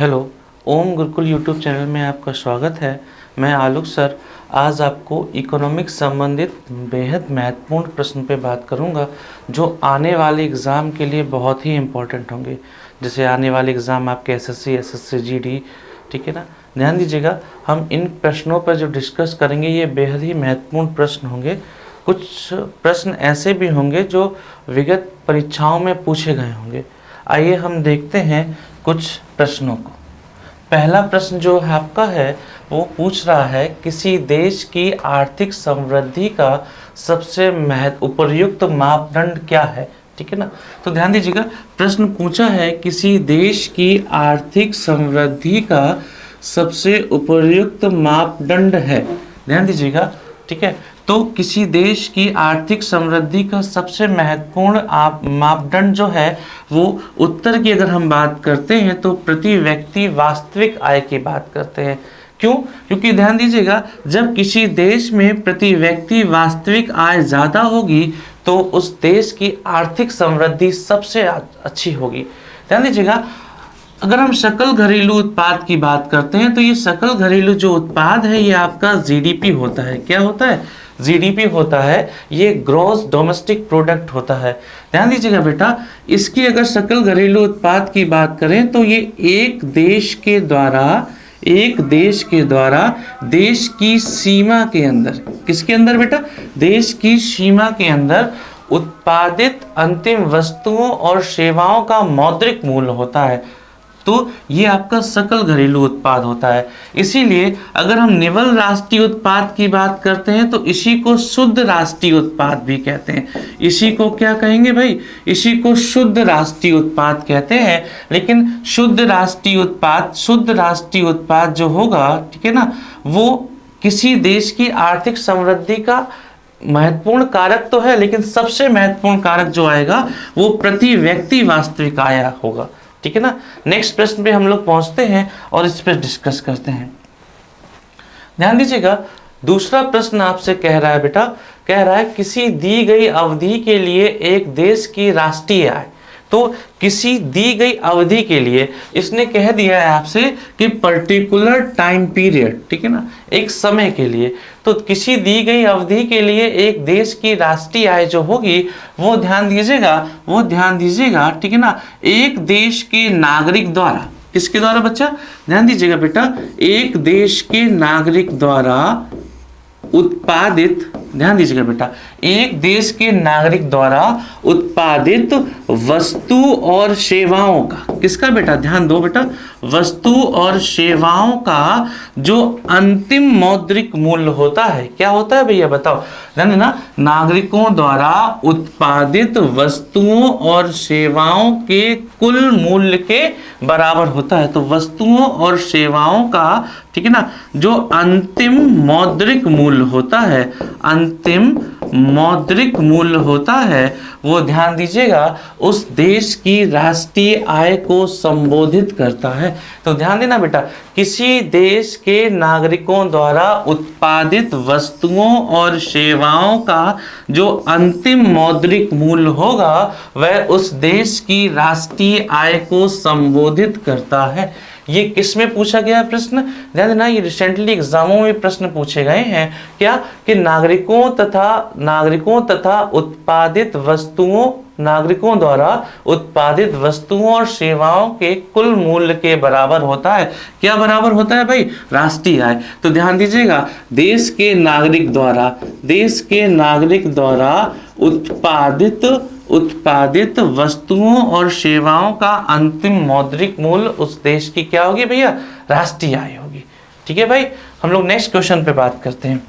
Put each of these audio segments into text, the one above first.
Hello, ओम Gurukul YouTube channel में आपका स्वागत है। मैं आलोक सर आज आपको इकोनॉमिक्स संबंधित बेहद महत्वपूर्ण प्रश्न पे बात करूंगा जो आने वाले एग्ज़ाम के लिए बहुत ही इम्पोर्टेंट होंगे। जैसे आने वाले एग्ज़ाम आपके एसएससी, एसएससी जीडी, ठीक है ना। ध्यान दीजिएगा, हम इन प्रश्नों पर जो डिस्कस करेंगे ये बेहद ही महत्वपूर्ण प्रश्न होंगे। कुछ प्रश्न ऐसे भी होंगे जो विगत परीक्षाओं में पूछे गए होंगे। आइए हम देखते हैं कुछ प्रश्नों को। पहला प्रश्न जो आपका है वो पूछ रहा है किसी देश की आर्थिक समृद्धि का सबसे उपयुक्त मापदंड क्या है। ठीक है ना। तो ध्यान दीजिएगा, प्रश्न पूछा है किसी देश की आर्थिक समृद्धि का सबसे उपयुक्त मापदंड है। ध्यान दीजिएगा, ठीक है। तो किसी देश की आर्थिक समृद्धि का सबसे महत्वपूर्ण मापदंड जो है वो उत्तर की अगर हम बात करते हैं तो प्रति व्यक्ति वास्तविक आय की बात करते हैं। क्यों? क्योंकि ध्यान दीजिएगा, जब किसी देश में प्रति व्यक्ति वास्तविक आय ज़्यादा होगी तो उस देश की आर्थिक समृद्धि सबसे अच्छी होगी। ध्यान दीजिएगा, अगर हम सकल घरेलू उत्पाद की बात करते हैं तो ये सकल घरेलू जो उत्पाद है ये आपका जीडीपी होता है। क्या होता है? जीडीपी होता है, ये ग्रॉस डोमेस्टिक प्रोडक्ट होता है। ध्यान दीजिएगा बेटा, इसकी अगर सकल घरेलू उत्पाद की बात करें तो ये एक देश के द्वारा देश की सीमा के अंदर, किसके अंदर बेटा? देश की सीमा के अंदर उत्पादित अंतिम वस्तुओं और सेवाओं का मौद्रिक मूल्य होता है। तो ये आपका सकल घरेलू उत्पाद होता है। इसीलिए अगर हम निवल राष्ट्रीय उत्पाद की बात करते हैं तो इसी को शुद्ध राष्ट्रीय उत्पाद भी कहते हैं। इसी को क्या कहेंगे भाई? इसी को शुद्ध राष्ट्रीय उत्पाद कहते हैं। लेकिन शुद्ध राष्ट्रीय उत्पाद जो होगा, ठीक है ना, वो किसी देश की आर्थिक समृद्धि का महत्वपूर्ण कारक तो है, लेकिन सबसे महत्वपूर्ण कारक जो आएगा वो प्रति व्यक्ति वास्तविक आय होगा। ठीक है ना। नेक्स्ट प्रश्न पे हम लोग पहुंचते हैं और इस पर डिस्कस करते हैं। ध्यान दीजिएगा, दूसरा प्रश्न आपसे कह रहा है बेटा, कह रहा है किसी दी गई अवधि के लिए एक देश की राष्ट्रीय आय। तो किसी दी गई अवधि के लिए इसने कह दिया है आपसे कि पर्टिकुलर टाइम पीरियड, ठीक है ना, एक समय के लिए। तो किसी दी गई अवधि के लिए एक देश की राष्ट्रीय आय जो होगी वो ध्यान दीजिएगा, ठीक है ना, एक देश के नागरिक द्वारा, किसके द्वारा बच्चा? ध्यान दीजिएगा बेटा, एक देश के नागरिक द्वारा उत्पादित, ध्यान दीजिएगा बेटा, एक देश के नागरिक द्वारा उत्पादित वस्तु और सेवाओं का, किसका बेटा? ध्यान दो बेटा, वस्तु और सेवाओं का जो अंतिम मौद्रिक मूल्य होता है। क्या होता है भैया बताओ? ध्यान देना, नागरिकों द्वारा उत्पादित वस्तुओं और सेवाओं के कुल मूल्य के बराबर होता है। तो वस्तुओं और सेवाओं का, ठीक है ना, जो अंतिम मौद्रिक मूल्य होता है, अंतिम मौद्रिक मूल्य होता है, वो ध्यान दीजिएगा उस देश की राष्ट्रीय आय को संबोधित करता है। तो ध्यान देना बेटा, किसी देश के नागरिकों द्वारा उत्पादित वस्तुओं और सेवाओं का जो अंतिम मौद्रिक मूल्य होगा वह उस देश की राष्ट्रीय आय को संबोधित करता है। ये किस में पूछा गया प्रश्न? ध्यान देना, ये रिसेंटली एग्जामों में प्रश्न पूछे गए हैं। क्या? कि नागरिकों तथा उत्पादित वस्तुओं, नागरिकों द्वारा उत्पादित वस्तुओं और सेवाओं के कुल मूल्य के बराबर होता है। क्या बराबर होता है भाई? राष्ट्रीय आय। तो ध्यान दीजिएगा, देश के नागरिक द्वारा उत्पादित वस्तुओं और सेवाओं का अंतिम मौद्रिक मूल्य उस देश की क्या होगी भैया? राष्ट्रीय आय होगी। ठीक है भाई, हम लोग नेक्स्ट क्वेश्चन पे बात करते हैं।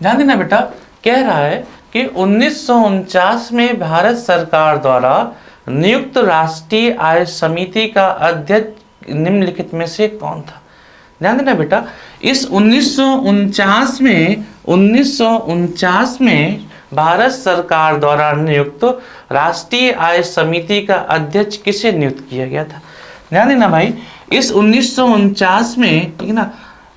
ध्यान देना बेटा, कह रहा है कि 1949 में भारत सरकार द्वारा नियुक्त राष्ट्रीय आय समिति का अध्यक्ष निम्नलिखित में से कौन था? ध्यान देना बेटा, इस 1949 में भारत सरकार द्वारा नियुक्त राष्ट्रीय आय समिति का अध्यक्ष किसे नियुक्त किया गया था? ध्यान देना भाई, इस 1949 में, ठीक है ना,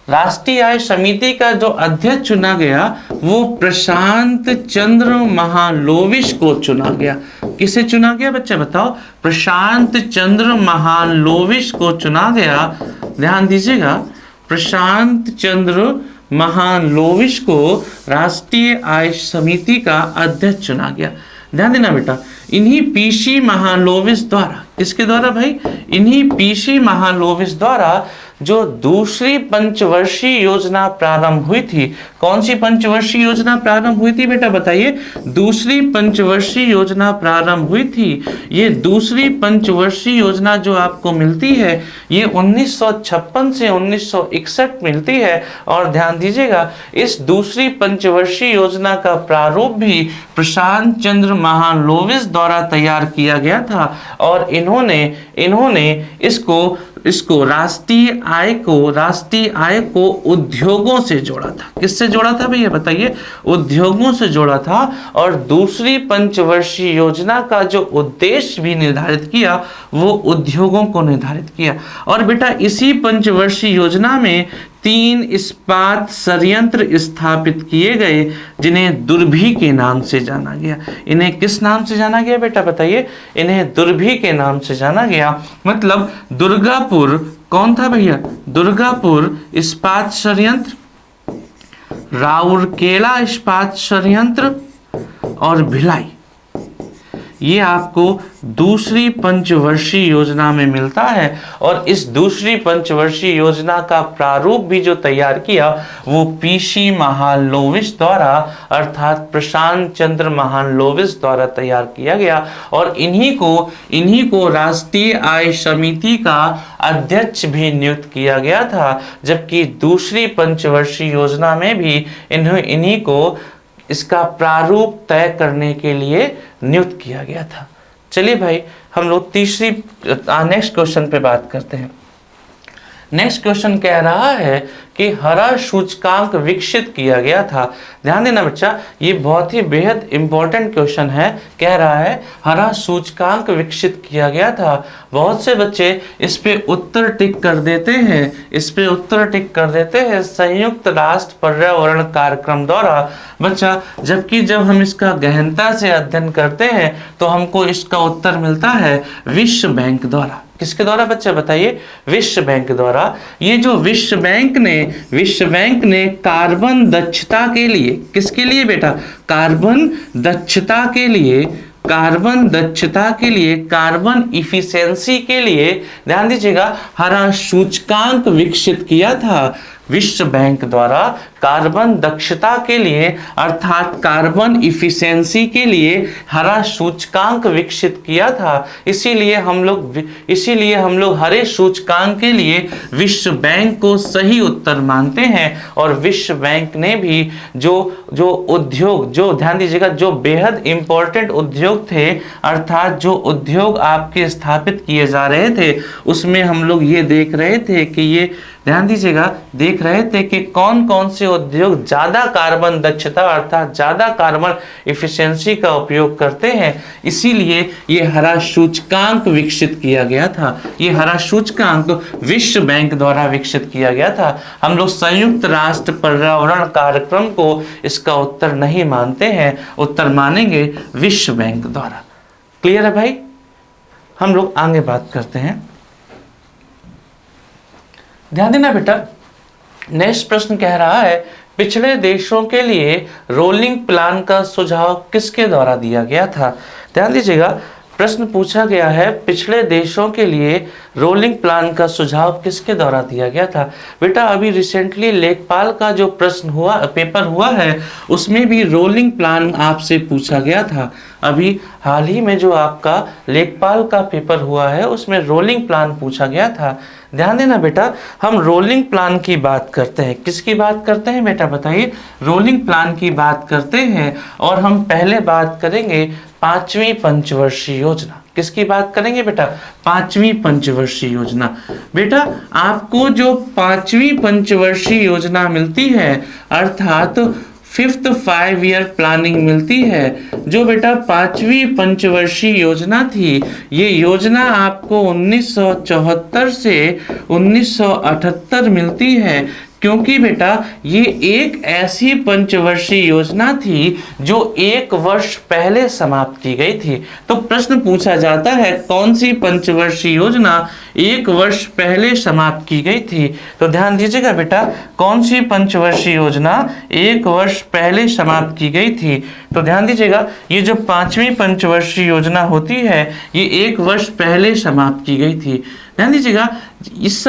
राष्ट्रीय आय समिति का जो अध्यक्ष चुना गया वो प्रशांत चंद्र महालोविश को चुना गया। किसे चुना गया बच्चे बताओ? प्रशांत चंद्र महालनोबिस को चुना गया। ध्यान दीजिएगा, प्रशांत चंद्र महालनोबिस को राष्ट्रीय आय समिति का अध्यक्ष चुना गया। ध्यान देना बेटा, इन्हीं पीसी महालनोबिस द्वारा, किसके द्वारा भाई? इन्हीं पीसी महालनोबिस द्वारा जो दूसरी पंचवर्षीय योजना प्रारंभ हुई थी। कौन सी पंचवर्षीय योजना प्रारंभ हुई थी बेटा बताइए? दूसरी पंचवर्षीय योजना प्रारंभ हुई थी। ये दूसरी पंचवर्षीय योजना जो आपको मिलती है ये 1956 से 1961 मिलती है। और ध्यान दीजिएगा, इस दूसरी पंचवर्षीय योजना का प्रारूप भी प्रशांत चंद्र महालनोबिस द्वारा तैयार किया गया था। और इन्होंने इसको राष्ट्रीय आय को उद्योगों से जोड़ा था। किससे जोड़ा था भैया बताइए? उद्योगों से जोड़ा था। और दूसरी पंचवर्षीय योजना का जो उद्देश्य भी निर्धारित किया वो उद्योगों को निर्धारित किया। और बेटा इसी पंचवर्षीय योजना में 3 इस्पात संयंत्र स्थापित किए गए जिन्हें दुर्भी के नाम से जाना गया। इन्हें किस नाम से जाना गया बेटा बताइए? इन्हें दुर्भी के नाम से जाना गया। मतलब दुर्गापुर कौन था भैया? दुर्गापुर इस्पात संयंत्र, राउरकेला इस्पात संयंत्र और भिलाई, ये आपको दूसरी पंचवर्षीय योजना में मिलता है। और इस दूसरी पंचवर्षीय योजना का प्रारूप भी जो तैयार किया वो पीसी महालनोबिस द्वारा, अर्थात प्रशांत चंद्र महालनोबिस द्वारा तैयार किया गया। और इन्हीं को राष्ट्रीय आय समिति का अध्यक्ष भी नियुक्त किया गया था। जबकि दूसरी पंचवर्षीय योजना में भी इन्हीं को इसका प्रारूप तय करने के लिए नियुक्त किया गया था। चलिए भाई हम लोग नेक्स्ट क्वेश्चन पे बात करते हैं। नेक्स्ट क्वेश्चन कह रहा है कि हरा सूचकांक विकसित किया गया था। ध्यान देना बच्चा, ये बहुत ही बेहद इंपॉर्टेंट क्वेश्चन है। कह रहा है हरा सूचकांक विकसित किया गया था। बहुत से बच्चे इस पे उत्तर टिक कर देते हैं संयुक्त राष्ट्र पर्यावरण कार्यक्रम द्वारा। बच्चा जबकि जब हम इसका गहनता से अध्ययन करते हैं तो हमको इसका उत्तर मिलता है विश्व बैंक द्वारा। किसके द्वारा बच्चा बताइए? विश्व बैंक द्वारा। ये जो विश्व बैंक ने कार्बन दक्षता के लिए, किसके लिए बेटा? कार्बन इफिशिएंसी के लिए, ध्यान दीजिएगा, हरा सूचकांक विकसित किया था। विश्व बैंक द्वारा कार्बन दक्षता के लिए अर्थात कार्बन इफिशिएंसी के लिए हरा सूचकांक विकसित किया था। इसीलिए हम लोग हरे सूचकांक के लिए विश्व बैंक को सही उत्तर मानते हैं। और विश्व बैंक ने भी जो उद्योग, जो ध्यान दीजिएगा, जो बेहद इंपॉर्टेंट उद्योग थे, अर्थात जो उद्योग आपके स्थापित किए जा रहे थे, उसमें हम लोग ये देख रहे थे कि देख रहे थे कि कौन कौन से उद्योग ज्यादा कार्बन दक्षता अर्थात ज्यादा कार्बन इफिशिएंसी का उपयोग करते हैं। इसीलिए ये हरा सूचकांक विकसित किया गया था। ये हरा सूचकांक विश्व बैंक द्वारा विकसित किया गया था। हम लोग संयुक्त राष्ट्र पर्यावरण कार्यक्रम को इसका उत्तर नहीं मानते हैं, उत्तर मानेंगे विश्व बैंक द्वारा। क्लियर है भाई? हम लोग आगे बात करते हैं। ध्यान देना बेटा, नेक्स्ट प्रश्न कह रहा है पिछड़े देशों के लिए रोलिंग प्लान का सुझाव किसके द्वारा दिया गया था? ध्यान दीजिएगा, प्रश्न पूछा गया है पिछड़े देशों के लिए रोलिंग प्लान का सुझाव किसके द्वारा दिया गया था। बेटा अभी रिसेंटली लेखपाल का जो पेपर हुआ है उसमें भी रोलिंग प्लान आपसे पूछा गया था। अभी हाल ही में जो आपका लेखपाल का पेपर हुआ है उसमें रोलिंग प्लान पूछा गया था। ध्यान देना बेटा, हम रोलिंग प्लान की बात करते हैं। किसकी बात करते हैं बेटा बताइए? रोलिंग प्लान की बात करते हैं। और हम पहले बात करेंगे 5वीं पंचवर्षीय योजना। किसकी बात करेंगे बेटा? 5वीं पंचवर्षीय योजना। बेटा आपको जो 5वीं पंचवर्षीय योजना मिलती है अर्थात 5th 5 ईयर प्लानिंग मिलती है, जो बेटा 5वीं पंचवर्षीय योजना थी, ये योजना आपको 1974 से 1978 मिलती है। क्योंकि बेटा ये एक ऐसी पंचवर्षीय योजना थी जो 1 वर्ष पहले समाप्त की गई थी। तो प्रश्न पूछा जाता है कौन सी पंचवर्षीय योजना 1 वर्ष पहले समाप्त की गई थी। तो ध्यान दीजिएगा बेटा, कौन सी पंचवर्षीय योजना 1 वर्ष पहले समाप्त की गई थी। तो ध्यान दीजिएगा, ये जो 5वीं पंचवर्षीय योजना होती है ये 1 वर्ष पहले समाप्त की गई थी। ध्यान दीजिएगा, इस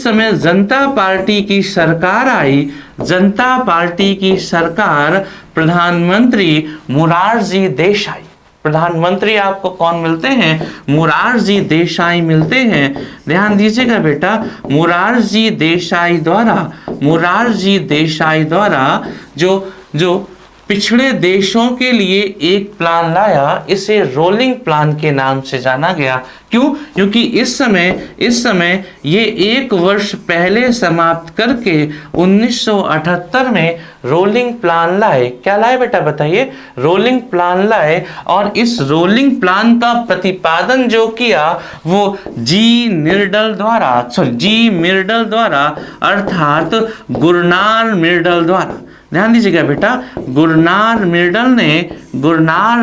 समय जनता पार्टी की सरकार आई। जनता पार्टी की सरकार, प्रधानमंत्री मोरारजी देसाई। प्रधानमंत्री आपको कौन मिलते हैं? मोरारजी देसाई मिलते हैं। ध्यान दीजिएगा बेटा, मोरारजी देसाई द्वारा जो पिछड़े देशों के लिए एक प्लान लाया, इसे रोलिंग प्लान के नाम से जाना गया। क्यों? क्योंकि इस समय ये 1 वर्ष पहले समाप्त करके 1978 में रोलिंग प्लान लाए। क्या लाए बेटा बताइए? रोलिंग प्लान लाए। और इस रोलिंग प्लान का प्रतिपादन जो किया वो जी मिर्डल द्वारा अर्थात गुरनार मिर्डल द्वारा। ध्यान दीजिएगा बेटा, गुरनार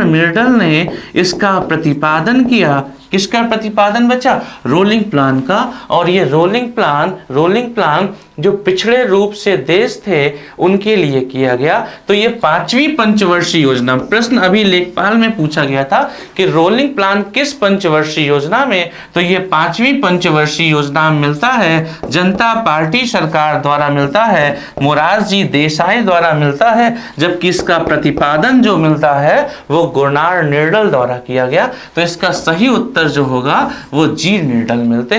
मिर्डल ने इसका प्रतिपादन किया। किसका प्रतिपादन बच्चा? रोलिंग प्लान का। और ये रोलिंग प्लान जो पिछड़े रूप से देश थे उनके लिए किया गया। तो ये 5वीं पंचवर्षीय योजना, प्रश्न अभी लेखपाल में पूछा गया था कि रोलिंग प्लान किस पंचवर्षीय योजना में, तो ये 5वीं पंचवर्षीय योजना में मिलता है। जनता पार्टी सरकार द्वारा मिलता है, मोरारजी देसाई द्वारा मिलता है, जबकि इसका प्रतिपादन जो मिलता है वो गुरनार मिर्डल द्वारा किया गया। तो इसका सही उत्तर जो होगा वो जी मिर्डल मिलते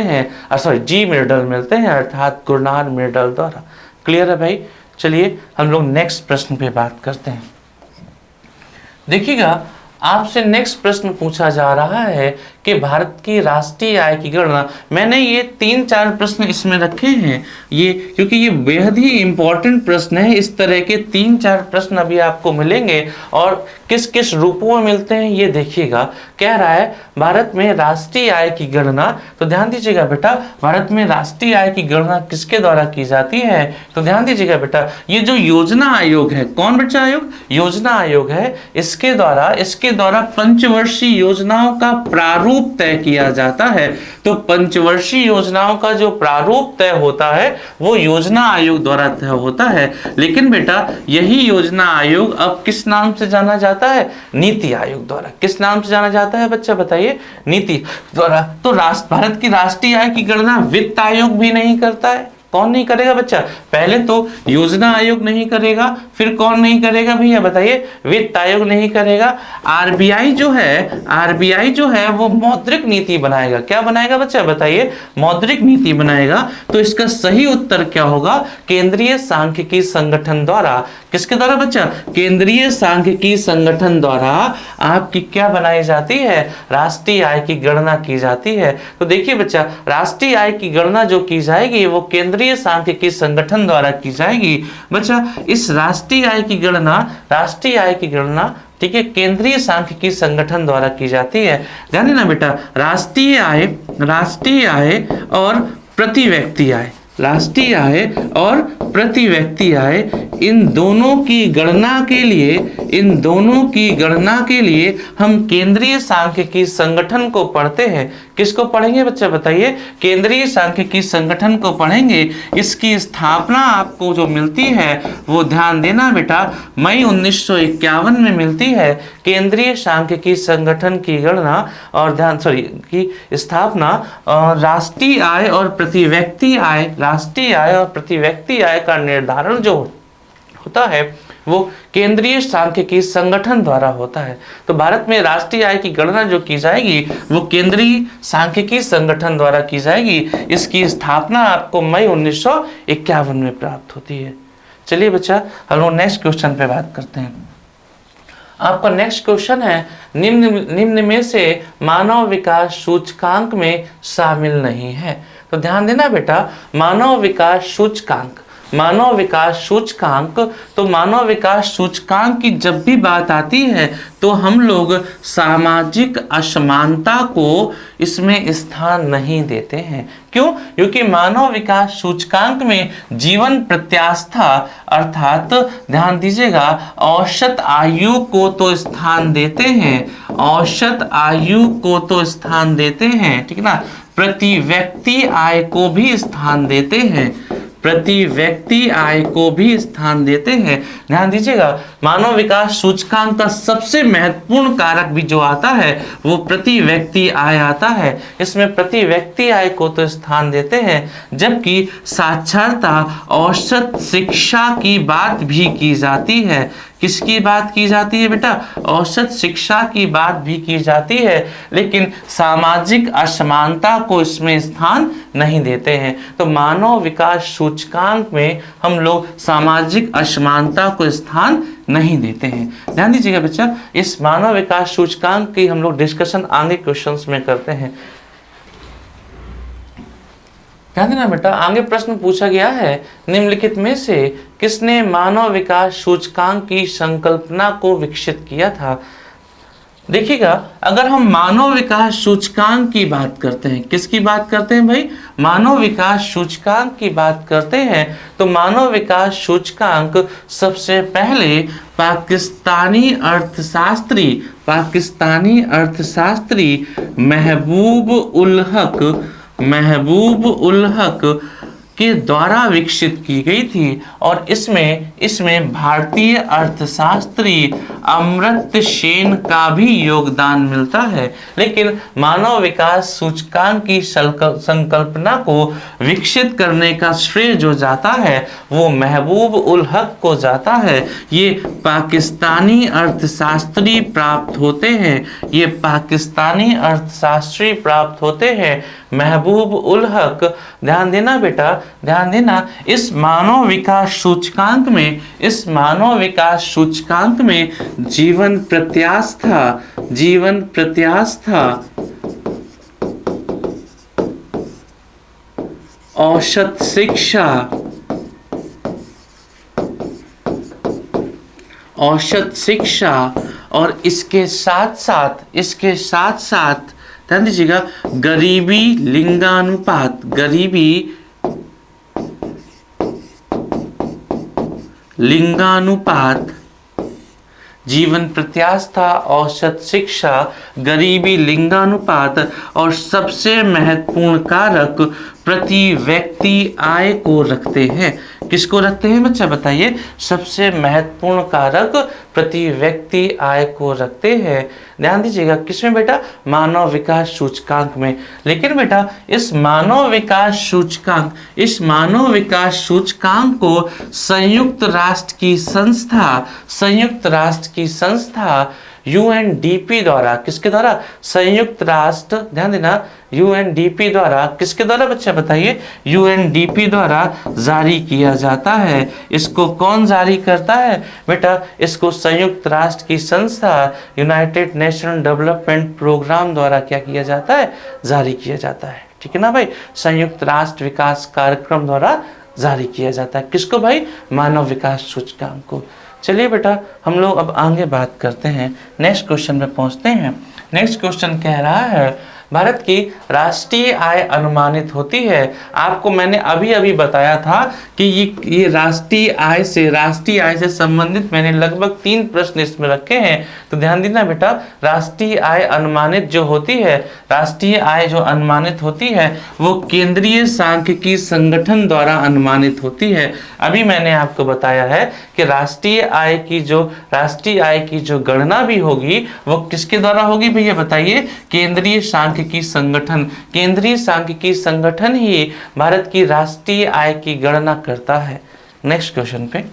हैं अर्थात गुरनार मिर्डल द्वारा। क्लियर है भाई? चलिए हम लोग नेक्स्ट प्रश्न पे बात करते हैं। देखिएगा, आपसे नेक्स्ट प्रश्न पूछा जा रहा है कि भारत की राष्ट्रीय आय की गणना। मैंने ये 3-4 प्रश्न इसमें रखे हैं, ये क्योंकि ये बेहद ही इंपॉर्टेंट प्रश्न है। इस तरह के 3-4 प्रश्न अभी आपको मिलेंगे और किस किस रूपों में मिलते हैं ये देखिएगा। कह रहा है भारत में राष्ट्रीय आय की गणना। तो ध्यान दीजिएगा बेटा, भारत में राष्ट्रीय आय की गणना किसके द्वारा की जाती है? तो ध्यान दीजिएगा बेटा, ये जो योजना आयोग है, कौन बच्चा आयोग? योजना आयोग है। इसके द्वारा पंचवर्षीय योजनाओं का प्रारूप तय किया जाता है। तो पंचवर्षीय योजनाओं का जो प्रारूप तय होता है वो योजना आयोग द्वारा तय होता है। लेकिन बेटा यही योजना आयोग अब किस नाम से जाना जाता है? नीति आयोग द्वारा। किस नाम से जाना जाता है बच्चा बताइए? नीति द्वारा। तो भारत की राष्ट्रीय आय की गणना वित्त आयोग भी नहीं करता है। कौन नहीं करेगा बच्चा? पहले तो योजना आयोग नहीं करेगा, फिर कौन नहीं करेगा भैया बताइए? वित्त आयोग नहीं करेगा। आरबीआई जो है वो मौद्रिक नीति बनाएगा। क्या बनाएगा बच्चा बताइए? मौद्रिक नीति बनाएगा। तो इसका सही उत्तर क्या होगा? केंद्रीय सांख्यिकी संगठन द्वारा। किसके द्वारा बच्चा? केंद्रीय सांख्यिकी संगठन द्वारा आपकी क्या बनाई जाती है? राष्ट्रीय आय की गणना की जाती है। तो देखिए बच्चा, राष्ट्रीय आय की गणना जो की जाएगी वो केंद्रीय सांख्यिकी संगठन द्वारा की जाएगी। बच्चा इस राष्ट्रीय आय की गणना ठीक है, केंद्रीय सांख्यिकी संगठन द्वारा की जाती है। ध्यान देना बेटा, राष्ट्रीय आय और प्रति व्यक्ति आय, राष्ट्रीय आय और प्रति व्यक्ति आय, इन दोनों की गणना के लिए हम केंद्रीय सांख्यिकी संगठन को पढ़ते हैं। किसको पढ़ेंगे बच्चा बताइए? केंद्रीय सांख्यिकी संगठन को पढ़ेंगे। इसकी स्थापना आपको जो मिलती है वो ध्यान देना बेटा, मई 1951 में मिलती है। केंद्रीय सांख्यिकी संगठन की गणना और की स्थापना राष्ट्रीय आय और प्रति व्यक्ति आय का निर्धारण जो होता है वो केंद्रीय सांख्यिकी संगठन द्वारा होता है। तो भारत में राष्ट्रीय आय की गणना जो की जाएगी वो केंद्रीय सांख्यिकी संगठन द्वारा की जाएगी। इसकी स्थापना आपको मई 1951 में प्राप्त होती है। चलिए बच्चा, हम लोग नेक्स्ट क्वेश्चन पे बात करते हैं। आपका नेक्स्ट क्वेश्चन है, निम्न में से मानव विकास सूचकांक में शामिल नहीं है। तो ध्यान देना बेटा, मानव विकास सूचकांक मानव विकास सूचकांक। तो मानव विकास सूचकांक की जब भी बात आती है तो हम लोग सामाजिक असमानता को इसमें स्थान नहीं देते हैं। क्यों? क्योंकि मानव विकास सूचकांक में जीवन प्रत्याशा अर्थात ध्यान दीजिएगा औसत आयु को तो स्थान देते हैं, औसत आयु को तो स्थान देते हैं, ठीक ना। प्रति व्यक्ति आय को भी स्थान देते हैं, प्रति व्यक्ति आय को भी स्थान देते हैं। ध्यान दीजिएगा मानव विकास सूचकांक का सबसे महत्वपूर्ण कारक भी जो आता है वो प्रति व्यक्ति आय आता है। इसमें प्रति व्यक्ति आय को तो स्थान देते हैं, जबकि साक्षरता औसत शिक्षा की बात भी की जाती है। किसकी बात की जाती है बेटा? औसत शिक्षा की बात भी की जाती है, लेकिन सामाजिक असमानता को इसमें स्थान नहीं देते हैं। तो मानव विकास सूचकांक में हम लोग सामाजिक असमानता को स्थान नहीं देते हैं। ध्यान दीजिएगा बच्चा, इस मानव विकास सूचकांक की हम लोग डिस्कशन आगे क्वेश्चंस में करते हैं। ध्यान देना बेटा, आगे प्रश्न पूछा गया है निम्नलिखित में से किसने मानव विकास सूचकांक की संकल्पना को विकसित किया था। देखिएगा अगर हम मानव विकास सूचकांक की बात करते हैं, किसकी बात करते हैं भाई? मानव विकास सूचकांक की बात करते हैं तो मानव विकास सूचकांक सबसे पहले पाकिस्तानी अर्थशास्त्री महबूब उल हक के द्वारा विकसित की गई थी और इसमें भारतीय अर्थशास्त्री अमर्त्य सेन का भी योगदान मिलता है। लेकिन मानव विकास सूचकांक की संकल्पना को विकसित करने का श्रेय जो जाता है वो महबूब उल हक को जाता है। ये पाकिस्तानी अर्थशास्त्री प्राप्त होते हैं, महबूब उल हक। ध्यान देना बेटा, ध्यान देना, इस मानव विकास सूचकांक में जीवन प्रत्याशा, औसत शिक्षा और इसके साथ साथ ध्यान दीजिएगा गरीबी लिंगानुपात, जीवन प्रत्याशा, औसत शिक्षा, गरीबी, लिंगानुपात और सबसे महत्वपूर्ण कारक प्रति व्यक्ति आय को रखते हैं। किसको रखते हैं बच्चा बताइए? सबसे महत्वपूर्ण कारक प्रति व्यक्ति आय को रखते हैं। ध्यान दीजिएगा किसमें बेटा? मानव विकास सूचकांक में। लेकिन बेटा इस मानव विकास सूचकांक को संयुक्त राष्ट्र की संस्था यूएनडीपी द्वारा, किसके द्वारा? संयुक्त राष्ट्र, ध्यान देना, यूएनडीपी द्वारा, किसके द्वारा बच्चा बताइए? यूएनडीपी द्वारा जारी किया जाता है। इसको कौन जारी करता है बेटा? इसको संयुक्त राष्ट्र की संस्था यूनाइटेड नेशन डेवलपमेंट प्रोग्राम द्वारा क्या किया जाता है? जारी किया जाता है। ठीक है ना भाई? संयुक्त राष्ट्र विकास कार्यक्रम द्वारा जारी किया जाता है। किसको भाई? मानव विकास सूचकांक को। चलिए बेटा हम लोग अब आगे बात करते हैं, नेक्स्ट क्वेश्चन पे पहुंचते हैं। नेक्स्ट क्वेश्चन कह रहा है भारत की राष्ट्रीय आय अनुमानित होती है। आपको मैंने अभी बताया था कि ये राष्ट्रीय आय से संबंधित मैंने लगभग 3 प्रश्न इसमें रखे हैं। तो ध्यान देना बेटा, राष्ट्रीय आय अनुमानित जो होती है, राष्ट्रीय आय जो अनुमानित होती है वो केंद्रीय सांख्यिकी संगठन द्वारा अनुमानित होती है। अभी मैंने आपको बताया है कि राष्ट्रीय आय की जो गणना भी होगी वो किसके द्वारा होगी भैया बताइए? केंद्रीय सांख्यिकी संगठन ही भारत की राष्ट्रीय आय की गणना करता है। नेक्स्ट क्वेश्चन पे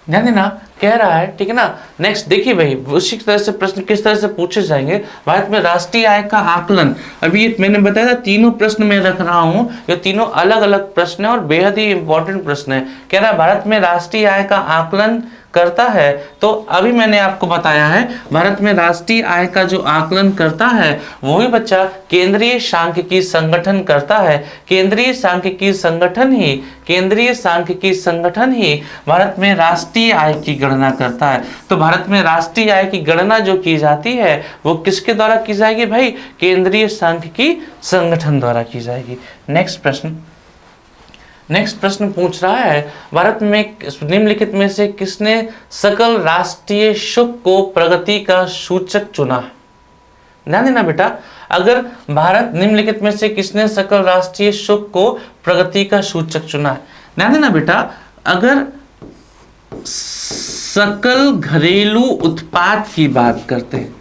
ध्यान देना, कह रहा है, ठीक है ना। नेक्स्ट देखिए भाई उसी तरह से प्रश्न किस तरह से पूछे जाएंगे। भारत में राष्ट्रीय आय का आकलन, अभी मैंने बताया था तीनों प्रश्न मैं रख रहा हूँ, ये तीनों अलग अलग प्रश्न है और बेहद ही इंपॉर्टेंट प्रश्न है। कह रहा है भारत में राष्ट्रीय आय का आकलन करता है। तो अभी मैंने आपको बताया है भारत में राष्ट्रीय आय का जो आकलन करता है वो भी बच्चा केंद्रीय सांख्यिकी संगठन करता है। केंद्रीय सांख्यिकी संगठन ही भारत में राष्ट्रीय आय की गणना करता है। तो भारत में राष्ट्रीय आय की गणना जो की जाती है वो किसके द्वारा की जाएगी भाई? केंद्रीय सांख्यिकी संगठन द्वारा की जाएगी। नेक्स्ट प्रश्न पूछ रहा है भारत में निम्नलिखित में से किसने सकल राष्ट्रीय सुख को प्रगति का सूचक चुना है? ध्यान देना बेटा, अगर भारत निम्नलिखित में से किसने सकल राष्ट्रीय सुख को प्रगति का सूचक चुना है? ध्यान देना बेटा, अगर सकल घरेलू उत्पाद की बात करते हैं,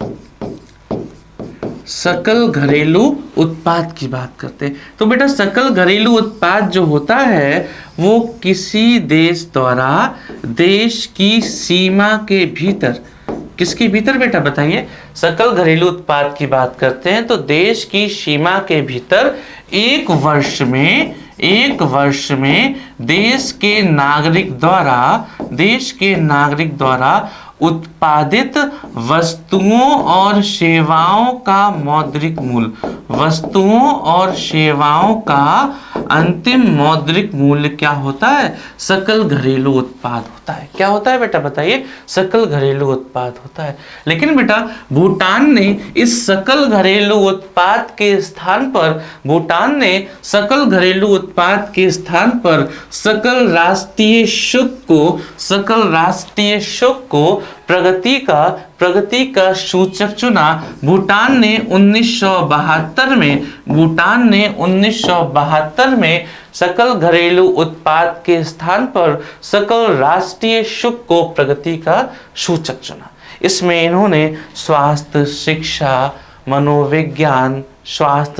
सकल घरेलू उत्पाद की बात करते हैं तो बेटा सकल घरेलू उत्पाद जो होता है वो किसी देश द्वारा देश की सीमा के भीतर, किसके भीतर बेटा बताइए? सकल घरेलू उत्पाद की बात करते हैं तो देश की सीमा के भीतर एक वर्ष में देश के नागरिक द्वारा उत्पादित वस्तुओं और सेवाओं का मौद्रिक मूल्य, वस्तुओं और सेवाओं का अंतिम मौद्रिक मूल्य क्या होता है? सकल घरेलू उत्पाद होता है। क्या होता है बेटा बताइए? सकल घरेलू उत्पाद होता है। लेकिन बेटा भूटान ने इस सकल घरेलू उत्पाद के स्थान पर सकल राष्ट्रीय सुख को प्रगति का सूचक चुना। भूटान ने 1972 में सकल घरेलू उत्पाद के स्थान पर सकल राष्ट्रीय सुख को प्रगति का सूचक चुना। इसमें इन्होंने स्वास्थ्य,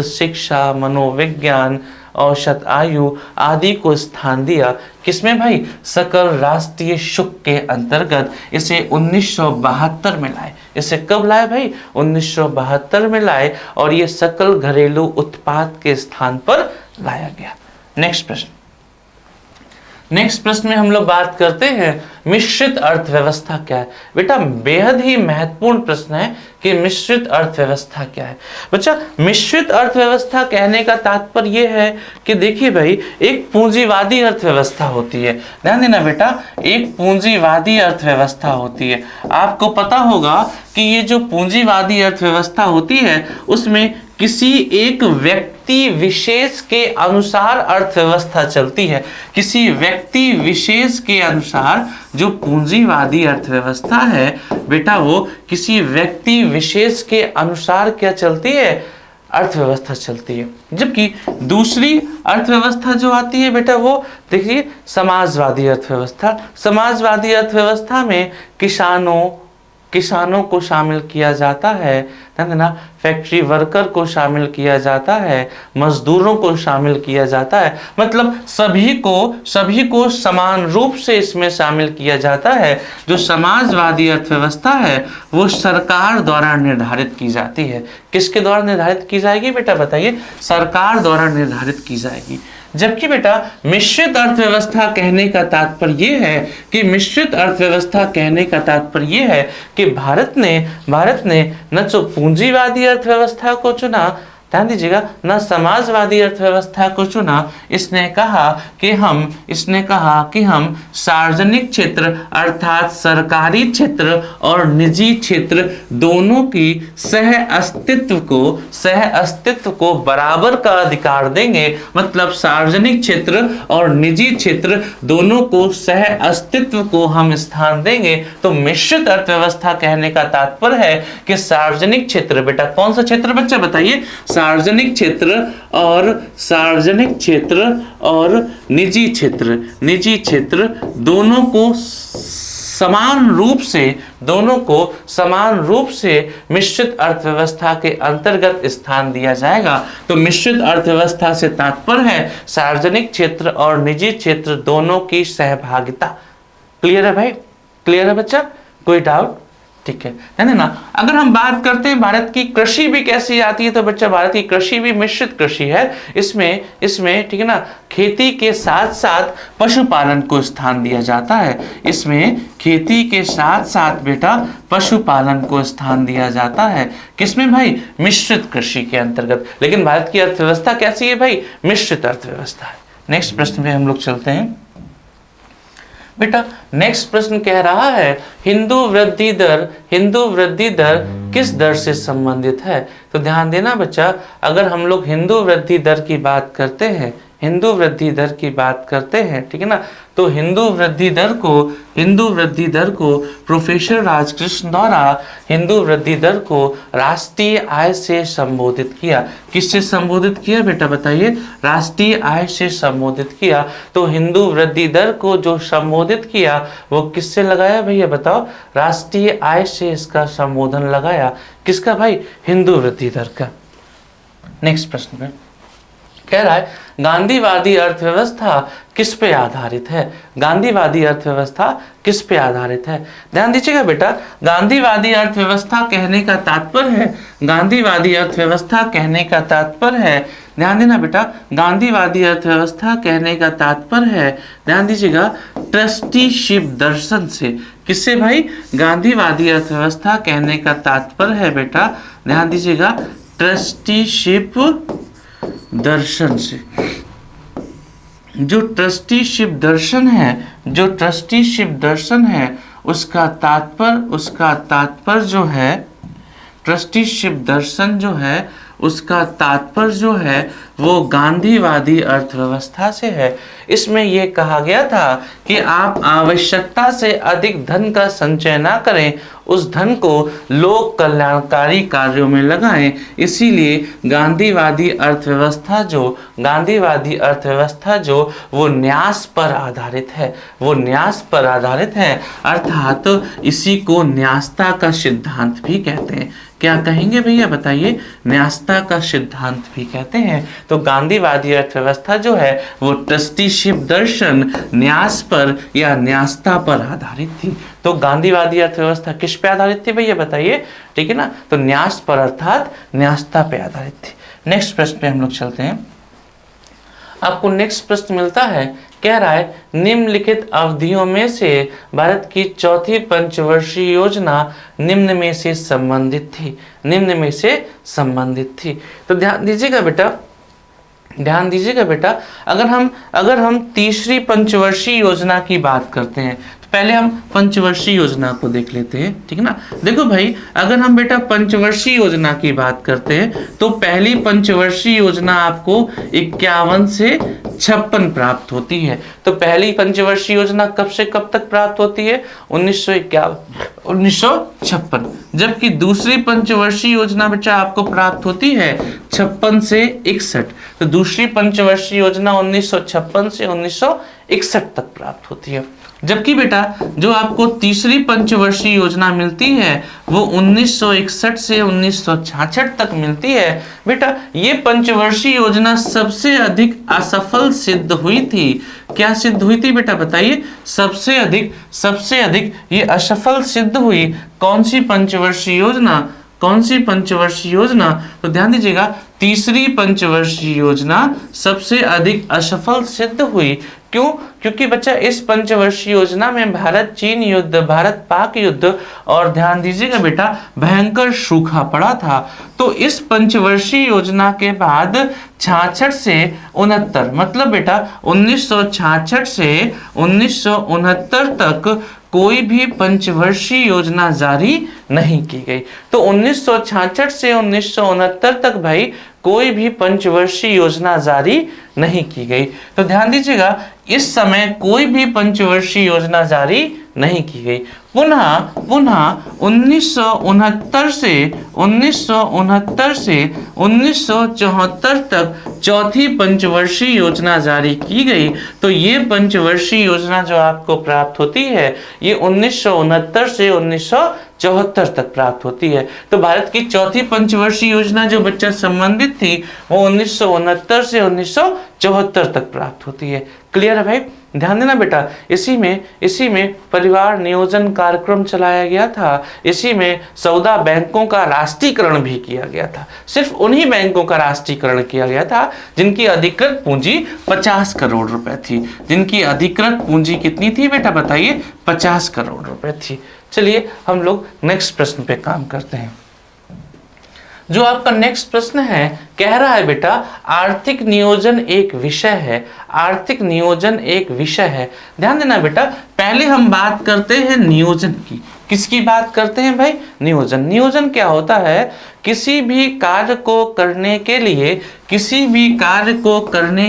शिक्षा, मनोविज्ञान, औसत आयु आदि को स्थान दिया। किसमें भाई? सकल राष्ट्रीय सुख के अंतर्गत इसे 1972 में लाए। इसे कब लाए भाई? 1972 में लाए और ये सकल घरेलू उत्पाद के स्थान पर लाया गया। नेक्स्ट प्रश्न में हम लोग बात करते हैं मिश्रित अर्थव्यवस्था क्या है। बेटा बेहद ही महत्वपूर्ण प्रश्न है कि मिश्रित अर्थव्यवस्था क्या है। बच्चा मिश्रित अर्थव्यवस्था कहने का तात्पर्य यह है कि देखिए भाई, एक पूंजीवादी अर्थव्यवस्था होती है। ध्यान देना बेटा, एक पूंजीवादी अर्थव्यवस्था होती है। आपको पता होगा कि ये जो पूंजीवादी अर्थव्यवस्था होती है उसमें किसी एक व्यक्ति विशेष के अनुसार अर्थव्यवस्था चलती है। किसी व्यक्ति विशेष के अनुसार जो पूंजीवादी अर्थव्यवस्था है बेटा, वो किसी व्यक्ति विशेष के अनुसार क्या चलती है? अर्थव्यवस्था चलती है। जबकि दूसरी अर्थव्यवस्था जो आती है बेटा, वो देखिए समाजवादी अर्थव्यवस्था। समाजवादी अर्थव्यवस्था में किसानों को शामिल किया जाता है, ना फैक्ट्री वर्कर को शामिल किया जाता है, मजदूरों को शामिल किया जाता है। मतलब सभी को समान रूप से इसमें शामिल किया जाता है। जो समाजवादी अर्थव्यवस्था है वो सरकार द्वारा निर्धारित की जाती है। किसके द्वारा निर्धारित की जाएगी बेटा बताइए? सरकार द्वारा निर्धारित की जाएगी। जबकि बेटा मिश्रित अर्थव्यवस्था कहने का तात्पर्य ये है कि भारत ने न तो पूंजीवादी अर्थव्यवस्था को चुना, ध्यान दीजिएगा, न समाजवादी अर्थव्यवस्था को चुना। इसने कहा कि हम सार्वजनिक क्षेत्र अर्थात सरकारी क्षेत्र और निजी क्षेत्र दोनों की सह अस्तित्व को बराबर का अधिकार देंगे। मतलब सार्वजनिक क्षेत्र और निजी क्षेत्र दोनों को सह अस्तित्व को हम स्थान देंगे। तो मिश्रित अर्थव्यवस्था कहने का तात्पर्य है कि सार्वजनिक क्षेत्र, बेटा कौन सा क्षेत्र बच्चा बताइए? सार्वजनिक क्षेत्र और निजी क्षेत्र दोनों को समान रूप से मिश्रित अर्थव्यवस्था के अंतर्गत स्थान दिया जाएगा। तो मिश्रित अर्थव्यवस्था से तात्पर्य है सार्वजनिक क्षेत्र और निजी क्षेत्र दोनों की सहभागिता। क्लियर है भाई? क्लियर है बच्चा? कोई डाउट? ठीक है ना। अगर हम बात करते हैं भारत की कृषि भी कैसी आती है, तो बच्चा भारत की कृषि भी मिश्रित कृषि है। इसमें ठीक है ना, खेती के साथ साथ पशुपालन को स्थान दिया जाता है। इसमें खेती के साथ साथ बेटा पशुपालन को स्थान दिया जाता है। किसमें भाई? मिश्रित कृषि के अंतर्गत। लेकिन भारत की अर्थव्यवस्था कैसी है भाई? मिश्रित अर्थव्यवस्था है। नेक्स्ट प्रश्न पे हम लोग चलते हैं बेटा। नेक्स्ट प्रश्न कह रहा है हिंदू वृद्धि दर किस दर से संबंधित है? तो ध्यान देना बच्चा, अगर हम लोग हिंदू वृद्धि दर की बात करते हैं, ठीक है ना, तो हिंदू वृद्धि दर को प्रोफेसर राजकृष्ण द्वारा हिंदू वृद्धि दर को राष्ट्रीय आय से संबोधित किया। किससे संबोधित किया बेटा बताइए? राष्ट्रीय आय से संबोधित किया। तो हिंदू वृद्धि दर को जो संबोधित किया वो किससे लगाया भैया बताओ? राष्ट्रीय आय से इसका संबोधन लगाया। किसका भाई? हिंदू वृद्धि दर का। नेक्स्ट प्रश्न पे कह रहा है गांधीवादी अर्थव्यवस्था किस पे आधारित है? गांधीवादी अर्थव्यवस्था किस पे आधारित है? ध्यान दीजिएगा बेटा, गांधीवादी अर्थव्यवस्था कहने का तात्पर्य है, ध्यान देना बेटा, गांधीवादी अर्थव्यवस्था कहने का तात्पर्य है, ध्यान दीजिएगा, ट्रस्टीशिप दर्शन से। किससे भाई? गांधीवादी अर्थव्यवस्था कहने का तात्पर्य है बेटा, ध्यान दीजिएगा, ट्रस्टीशिप दर्शन से। जो ट्रस्टीशिप दर्शन है उसका तात्पर्य जो है, ट्रस्टीशिप दर्शन जो है उसका तात्पर्य जो है वो गांधीवादी अर्थव्यवस्था से है। इसमें यह कहा गया था कि आप आवश्यकता से अधिक धन का संचय ना करें, उस धन को लोक कल्याणकारी कार्यों में लगाएं। इसीलिए गांधीवादी अर्थव्यवस्था जो वो न्यास पर आधारित है, अर्थात इसी को न्यास्ता का सिद्धांत भी कहते हैं। क्या कहेंगे भैया बताइए? न्यास्ता का सिद्धांत भी कहते हैं। तो गांधीवादी अर्थव्यवस्था जो है वो ट्रस्टीशिप दर्शन, न्यास पर या न्यास्ता पर आधारित थी। तो गांधीवादी अर्थव्यवस्था किस पे आधारित थी भैया बताइए? ठीक है ना, तो न्यास पर अर्थात न्यास्ता पे आधारित थी। नेक्स्ट प्रश्न पे हम लोग चलते हैं। आपको नेक्स्ट प्रश्न मिलता है, कह रहा है निम्नलिखित अवधियों में से भारत की चौथी पंचवर्षीय योजना निम्न में से संबंधित थी। तो ध्यान दीजिएगा बेटा, अगर हम तीसरी पंचवर्षीय योजना की बात करते हैं, तो पहले हम पंचवर्षीय योजना को देख लेते हैं, ठीक है ना। देखो भाई, अगर हम बेटा पंचवर्षीय योजना की बात करते हैं तो पहली पंचवर्षीय योजना आपको 51 से 56 प्राप्त होती है। तो पहली पंचवर्षीय योजना कब से कब तक प्राप्त होती है? 1956। जबकि दूसरी पंचवर्षीय योजना बच्चा आपको प्राप्त होती है 56 से 61। तो दूसरी पंचवर्षीय योजना 1956 से 1961 तक प्राप्त होती है। जबकि बेटा जो आपको तीसरी पंचवर्षीय योजना मिलती है वो 1961 से 1966 तक मिलती है। बेटा ये पंचवर्षीय योजना सबसे अधिक असफल सिद्ध हुई थी। क्या सिद्ध हुई थी बेटा बताइए? सबसे अधिक ये असफल सिद्ध हुई। कौन सी पंचवर्षीय योजना? तो ध्यान दीजिएगा, तीसरी पंचवर्षीय योजना सबसे अधिक असफल सिद्ध हुई। क्यों? क्योंकि बच्चा इस पंचवर्षीय योजना में भारत चीन युद्ध, भारत पाक युद्ध और ध्यान दीजिएगा बेटा भयंकर सूखा पड़ा था। तो इस पंचवर्षीय योजना के बाद 66 से 69 मतलब बेटा 1966 से 1969 तक कोई भी पंचवर्षीय योजना जारी नहीं की गई। तो 1966 से 1969 तक भाई कोई भी पंचवर्षीय योजना जारी नहीं की गई। तो ध्यान दीजिएगा इस समय कोई भी पंचवर्षीय योजना जारी नहीं की गई। पुनः 1969 से 1974 तक चौथी पंचवर्षीय योजना जारी की गई। तो ये पंचवर्षीय योजना जो आपको प्राप्त होती है ये 1969 से 1974 तक प्राप्त होती है। तो भारत की चौथी पंचवर्षीय योजना जो बच्चा संबंधित थी वो 1969 से 1974 तक प्राप्त होती है। क्लियर है भाई? ध्यान देना बेटा, इसी में परिवार नियोजन कार्यक्रम चलाया गया था, इसी में 14 बैंकों का राष्ट्रीयकरण भी किया गया था। सिर्फ उन्हीं बैंकों का राष्ट्रीयकरण किया गया था जिनकी अधिकृत पूंजी 50 करोड़ रुपए थी। जिनकी अधिकृत पूंजी कितनी थी बेटा बताइए? 50 करोड़ रुपए थी। चलिए हम लोग नेक्स्ट प्रश्न पे काम करते हैं। जो आपका नेक्स्ट प्रश्न है, कह रहा है बेटा आर्थिक नियोजन एक विषय है। आर्थिक नियोजन एक विषय है। ध्यान देना बेटा, पहले हम बात करते हैं नियोजन की। किसकी बात करते हैं भाई? नियोजन। नियोजन क्या होता है? किसी भी कार्य को करने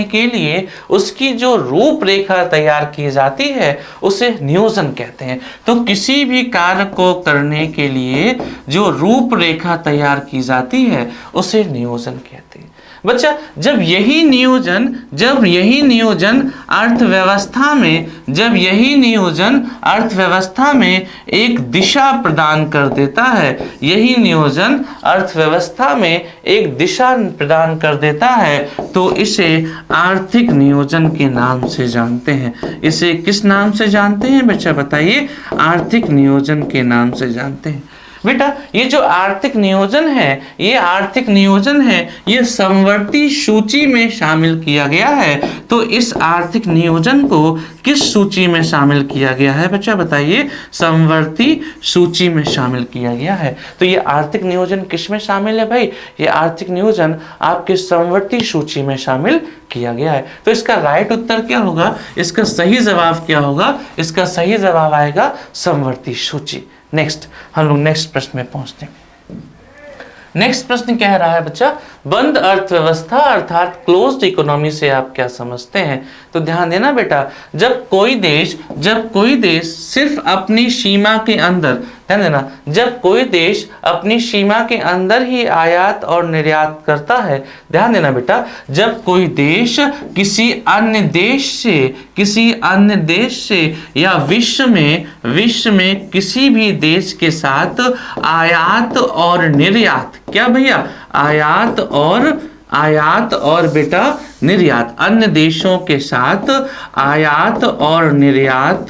के लिए उसकी जो रूपरेखा तैयार की जाती है उसे नियोजन कहते हैं। तो किसी भी कार्य को करने के लिए जो रूपरेखा तैयार की जाती है उसे नियोजन कहते हैं। बच्चा, जब यही नियोजन अर्थव्यवस्था में एक दिशा प्रदान कर देता है, यही नियोजन अर्थव्यवस्था में एक दिशा प्रदान कर देता है, तो इसे आर्थिक नियोजन के नाम से जानते हैं। इसे किस नाम से जानते हैं बच्चा बताइए? आर्थिक नियोजन के नाम से जानते हैं। बेटा ये जो आर्थिक नियोजन है ये समवर्ती सूची में शामिल किया गया है। तो इस आर्थिक नियोजन को किस सूची में शामिल किया गया है बच्चा बताइए? समवर्ती सूची में शामिल किया गया है। तो ये आर्थिक नियोजन किस में शामिल है भाई? ये आर्थिक नियोजन आपके समवर्ती सूची में शामिल किया गया है। तो इसका राइट उत्तर क्या होगा? इसका सही जवाब क्या होगा? इसका सही जवाब आएगा समवर्ती सूची। नेक्स्ट हम लोग नेक्स्ट प्रश्न में पहुंचते हैं। नेक्स्ट प्रश्न कह रहा है बच्चा बंद अर्थव्यवस्था अर्थात क्लोज्ड इकोनॉमी से आप क्या समझते हैं? तो ध्यान देना बेटा, जब कोई देश सिर्फ अपनी सीमा के अंदर, ध्यान देना, जब कोई देश अपनी सीमा के अंदर ही आयात और निर्यात करता है, ध्यान देना बेटा, जब कोई देश किसी अन्य देश से या विश्व में किसी भी देश के साथ आयात और निर्यात, क्या भैया? आयात और बेटा निर्यात, अन्य देशों के साथ आयात और निर्यात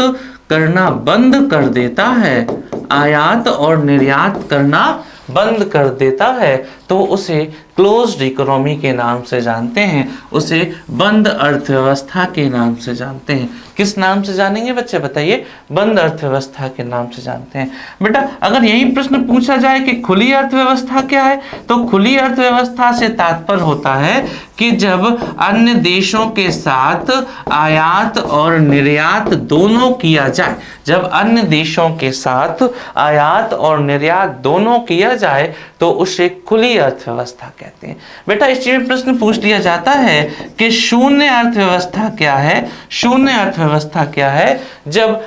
करना बंद कर देता है, आयात और निर्यात करना बंद कर देता है, तो उसे क्लोज्ड इकोनॉमी के नाम से जानते हैं, उसे बंद अर्थव्यवस्था के नाम से जानते हैं। किस नाम से जानेंगे बच्चे बताइए? बंद अर्थव्यवस्था के नाम से जानते हैं। बेटा अगर यही प्रश्न पूछा जाए कि खुली अर्थव्यवस्था क्या है, तो खुली अर्थव्यवस्था से तात्पर्य होता है कि जब अन्य देशों के साथ आयात और निर्यात दोनों किया जाए, जब अन्य देशों के साथ आयात और निर्यात दोनों किया जाए तो उसे खुली अर्थव्यवस्था कहते हैं। बेटा इस चीज में प्रश्न पूछ लिया जाता है कि शून्य अर्थव्यवस्था क्या है? शून्य अर्थव्यवस्था क्या है? जब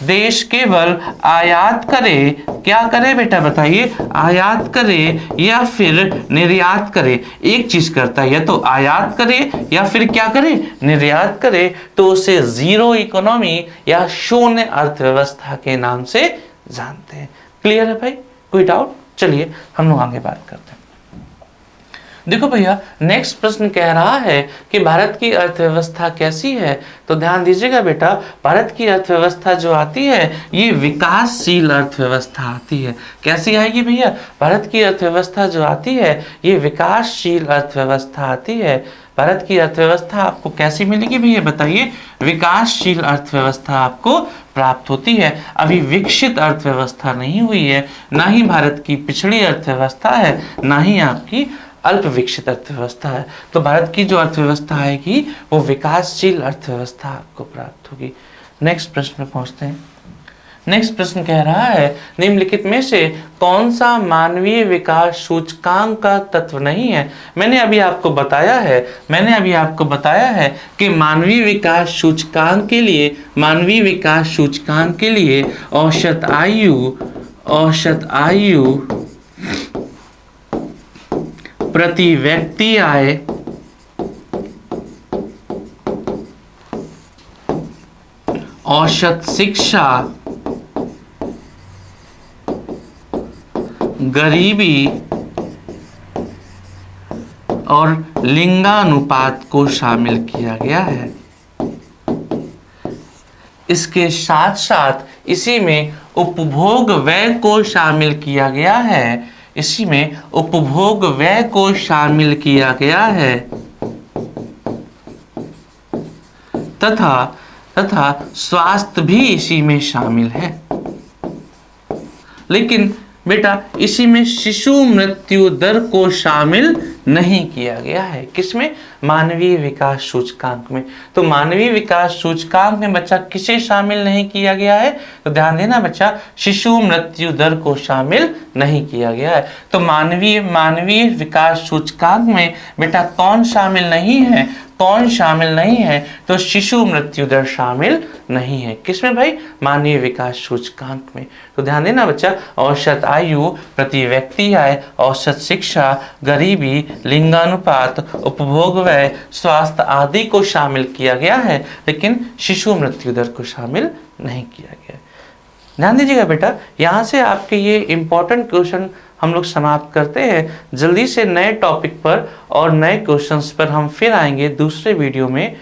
देश केवल आयात करे, क्या करे बेटा बताइए? आयात करे या फिर निर्यात करे, एक चीज करता है, या तो आयात करे या फिर क्या करे? निर्यात करे, तो उसे जीरो इकोनॉमी या शून्य अर्थव्यवस्था के नाम से जानते हैं। क्लियर है भाई? कोई डाउट? चलिए हम लोग आगे बात करते हैं। देखो भैया नेक्स्ट प्रश्न कह रहा है कि भारत की अर्थव्यवस्था कैसी है? तो ध्यान दीजिएगा बेटा, भारत की अर्थव्यवस्था जो आती है ये विकासशील अर्थव्यवस्था आती है। कैसी आएगी भैया? भारत की अर्थव्यवस्था जो आती है ये विकासशील अर्थव्यवस्था आती है। भारत की अर्थव्यवस्था आपको कैसी मिलेगी भैया बताइए? विकासशील अर्थव्यवस्था आपको प्राप्त होती है। अभी विकसित अर्थव्यवस्था नहीं हुई है, ना ही भारत की पिछड़ी अर्थव्यवस्था है, ना ही आपकी अल्प विकसित अर्थव्यवस्था है। तो भारत की जो अर्थव्यवस्था आएगी वो विकासशील अर्थव्यवस्था आपको प्राप्त होगी। नेक्स्ट प्रश्न में पहुंचते हैं। नेक्स्ट प्रश्न कह रहा है निम्नलिखित में से कौन सा मानवीय विकास सूचकांक का तत्व नहीं है? मैंने अभी आपको बताया है कि मानवीय विकास सूचकांक के लिए औसत आयु प्रति व्यक्ति आय, औसत शिक्षा, गरीबी और लिंगानुपात को शामिल किया गया है। इसके साथ साथ इसी में उपभोग व्यय को शामिल किया गया है, इसी में उपभोग व्यय को शामिल किया गया है तथा स्वास्थ्य भी इसी में शामिल है। लेकिन बेटा इसी में शिशु मृत्यु दर को शामिल नहीं किया गया है। किसमें? मानवीय विकास सूचकांक में। तो मानवीय विकास सूचकांक में बच्चा किसे शामिल नहीं किया गया है? तो ध्यान देना बच्चा, शिशु मृत्यु दर को शामिल नहीं किया गया है। तो मानवीय विकास सूचकांक में बेटा कौन शामिल नहीं है? कौन शामिल नहीं है? तो शिशु मृत्यु दर शामिल नहीं है। किसमें भाई? मानवीय विकास सूचकांक में। तो ध्यान देना बच्चा, औसत आयु, प्रति व्यक्ति आय, औसत शिक्षा, गरीबी, लिंगानुपात, उपभोग व्यय, स्वास्थ्य आदि को शामिल किया गया है, लेकिन शिशु मृत्यु दर को शामिल नहीं किया गया है। ध्यान दीजिएगा बेटा, यहाँ से आपके ये इंपॉर्टेंट क्वेश्चन हम लोग समाप्त करते हैं। जल्दी से नए टॉपिक पर और नए क्वेश्चंस पर हम फिर आएंगे दूसरे वीडियो में।